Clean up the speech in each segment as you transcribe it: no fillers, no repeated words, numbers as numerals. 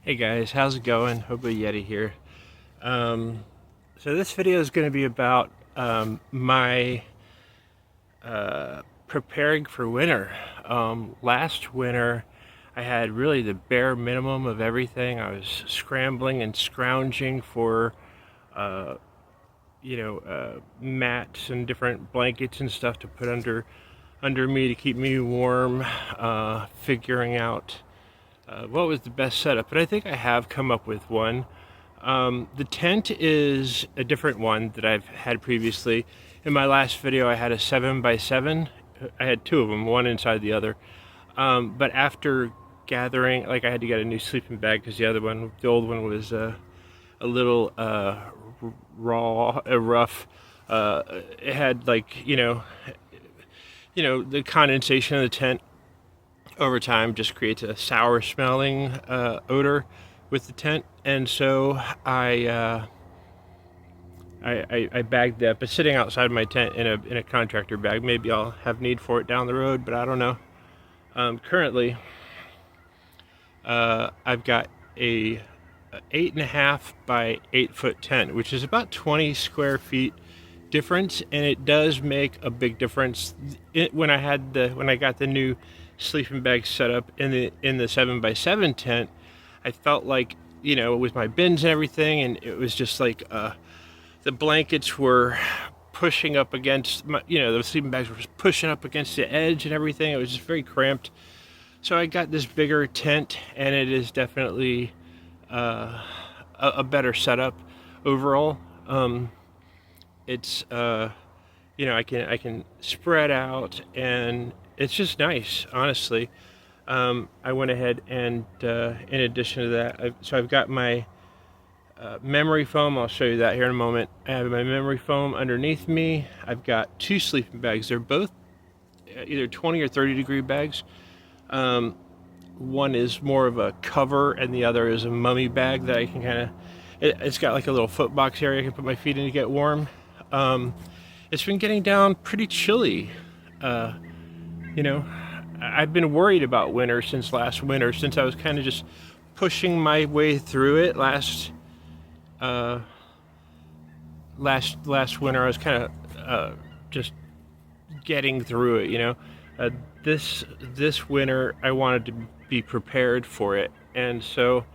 Hey guys, how's it going? Hobo Yeti here. So this video is going to be about my preparing for winter. Last winter, I had really the bare minimum of everything. I was scrambling and scrounging for, mats and different blankets and stuff to put under me to keep me warm. Figuring out what was the best setup, but I think I have come up with one. The tent is a different one that I've had previously. In my last video, I had a 7x7. I had two of them, one inside the other. But after gathering, like I had to get a new sleeping bag because the old one was a little rough. It had the condensation of the tent over time just creates a sour smelling odor with the tent, and so I bagged that, but sitting outside my tent in a contractor bag. Maybe I'll have need for it down the road, but I don't know. Currently, I've got a 8.5 by 8 foot tent, which is about 20 square feet difference, and it does make a big difference. When I got the new sleeping bag set up in the 7x7 tent, I felt like, with my bins and everything, and it was just like the blankets were pushing up against the sleeping bags were just pushing up against the edge and everything. It was just very cramped. So I got this bigger tent, and it is definitely a better setup overall. It's I can spread out, and it's just nice, honestly. I went ahead and in addition to that, I've got my memory foam. I'll show you that here in a moment. I have my memory foam underneath me. I've got two sleeping bags. They're both either 20 or 30 degree bags. One is more of a cover, and the other is a mummy bag that I can it's got like a little foot box area I can put my feet in to get warm. It's been getting down pretty chilly. I've been worried about winter since last winter, since I was kind of just pushing my way through it last winter. I was kind of just getting through it. This winter I wanted to be prepared for it, and so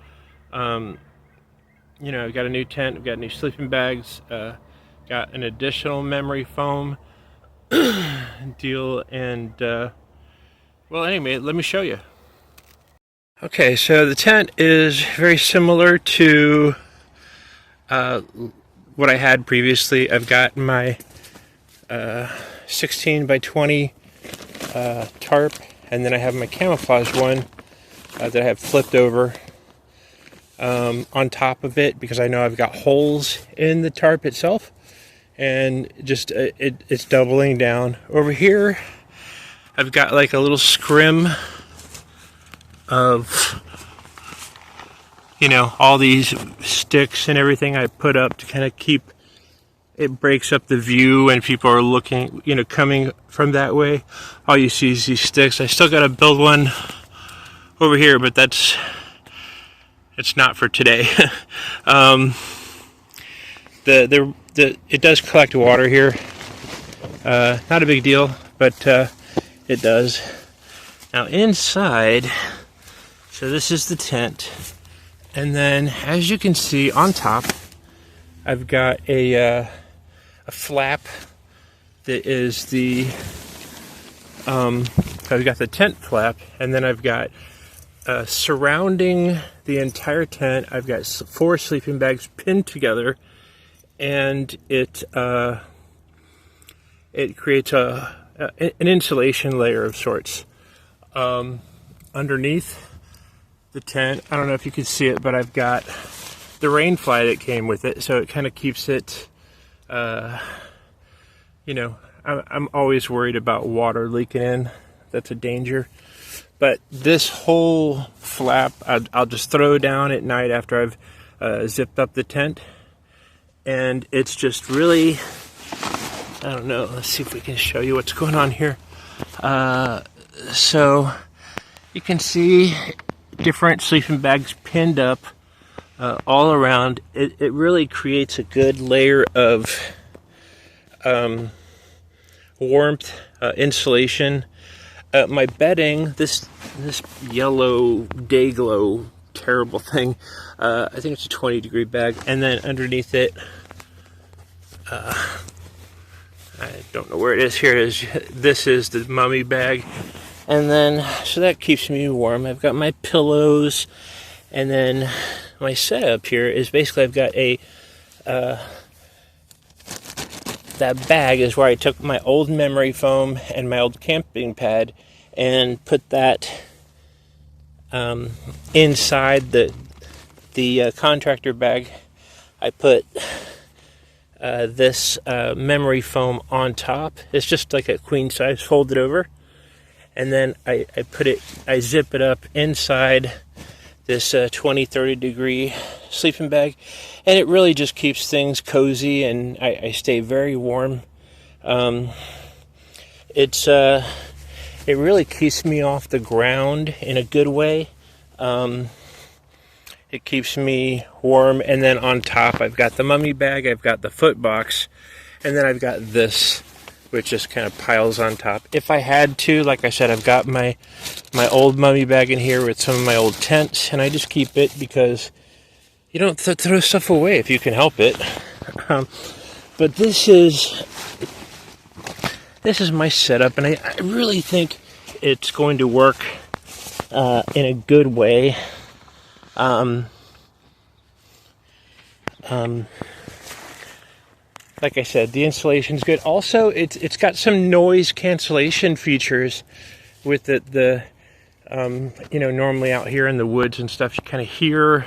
I've got a new tent, I've got new sleeping bags, got an additional memory foam deal, and well, anyway, let me show you. Okay, so the tent is very similar to what I had previously. I've got my 16 by 20 tarp, and then I have my camouflage one that I have flipped over on top of it, because I know I've got holes in the tarp itself, and just it's doubling down. Over here I've got like a little scrim of all these sticks and everything I put up to kind of keep it, breaks up the view when people are looking, coming from that way. All you see is these sticks. I still got to build one over here, but it's not for today. It does collect water here. Not a big deal, but it does. Now inside, so this is the tent, and then as you can see on top, I've got a flap that is I've got the tent flap, and then I've got surrounding the entire tent, I've got 4 sleeping bags pinned together, and it creates an insulation layer of sorts underneath the tent. I don't know if you can see it, but I've got the rain fly that came with it, so it kind of keeps it, I'm always worried about water leaking in. That's a danger. But this whole flap, I'll just throw down at night after I've zipped up the tent, and it's just really, I don't know, let's see if we can show you what's going on here. So you can see different sleeping bags pinned up all around, it really creates a good layer of warmth, insulation. My bedding, this yellow day glow terrible thing, I think it's a 20-degree bag, and then underneath it, I don't know where it is. Here it is. This is the mummy bag, and then so that keeps me warm. I've got my pillows, and then my setup here is basically I've got a that bag is where I took my old memory foam and my old camping pad and put that inside the contractor bag. I put this memory foam on top. It's just like a queen size folded over, and then I zip it up inside this 20-30 degree sleeping bag, and it really just keeps things cozy, and I stay very warm. It really keeps me off the ground in a good way. It keeps me warm, and then on top I've got the mummy bag, I've got the foot box, and then I've got this, which just kind of piles on top. If I had to, like I said, I've got my old mummy bag in here with some of my old tents, and I just keep it because you don't throw stuff away if you can help it. But this is my setup, and I really think it's going to work in a good way. Like I said, the insulation's good. Also, it's got some noise cancellation features with the normally out here in the woods and stuff, you kind of hear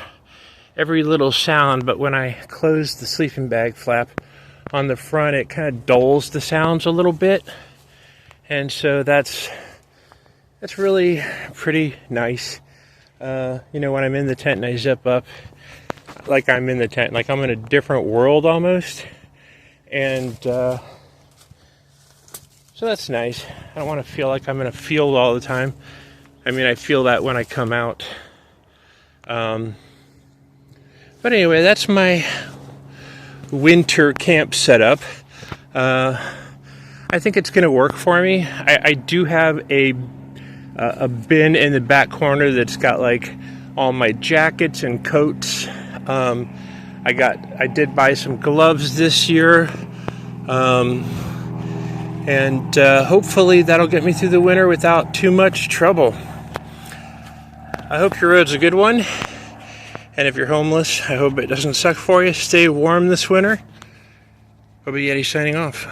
every little sound, but when I close the sleeping bag flap on the front, it kind of dulls the sounds a little bit, and so that's really pretty nice. When I'm in the tent and I zip up, like I'm in the tent, like I'm in a different world almost, and so that's nice. I don't want to feel like I'm in a field all the time. I mean, I feel that when I come out. But anyway, that's my winter camp setup. I think it's going to work for me. I do have a bin in the back corner that's got like all my jackets and coats. I did buy some gloves this year, and hopefully that'll get me through the winter without too much trouble. I hope your road's a good one, and if you're homeless, I hope it doesn't suck for you. Stay warm this winter. Hobo Yeti signing off.